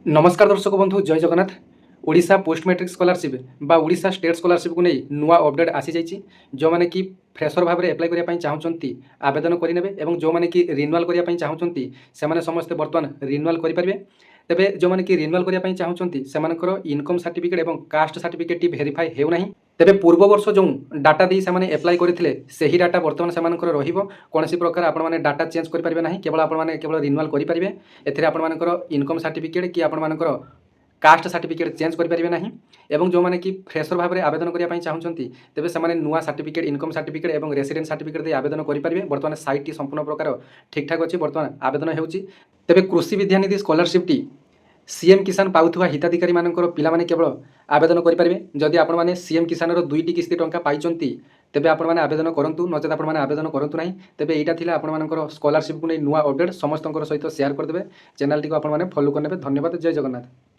नमस्कार दर्शक बंधु जय Jagannath. Odisha post matric scholarship बा ओडिशा स्टेट स्कॉलरशिप को नहीं नुआ अपडेट आसी जाइए। जो मैंने कि फ्रेशर भाव में एप्लाई करने चाहूँगी आवेदन करेंगे और जो मैंने कि रिन्यूअल करने चाहूँगी से समस्ते बर्तमान रिन्यूअल करेंगे। तेबे जो मैंने कि रिन्यूअल करने चाहूँगी से इनकम सर्टिफिकेट और कास्ट सर्टिफिकेट भेरीफाई होना। तेबे पूर्व वर्ष जो डाटा दी से एप्लाई करते से ही डाटा बर्तमान से कौन प्रकार आपने डाटा चेंज करेंगे ना, केवल आपने केवल रिन्यूअल करेंगे। एथिरे आपनकर इनकम सर्टिफिकेट कि आपनकर कास्ट सर्टिफिकेट चेंज करेंगे ना। एवं जो मैंने कि फ्रेशर भाव में आवेदन करने चाहूँगी तेबे से नुआ सर्टिफिकेट इनकम सर्टिफिकेट और रेसिडेंट सर्टिफिकेट दे आवेदन करेंगे। बर्तमान साइट संपूर्ण प्रकार ठीक ठाक अच्छी बर्तमान आवेदन होती। तेबे कृषि विद्यानिधि स्कॉलरशिप टी सीएम किसान पाउथुवा हिताधिकारी मानकर पिलामाने केवल आवेदन करेंगे। जदि आपने सीएम किसान दुईटी किस्ती टंका पाइचंती तेबे आपने आवेदन करूँ, नचेत आपने आवेदन करूँ ना। तेबे यहाँ थिला आपनकर स्कॉलरशिप को नहीं नुआ अपडेट समस्त सहित शेयर करदे। चैनल टी को आपने फॉलो करने। धन्यवाद। जय जगन्नाथ।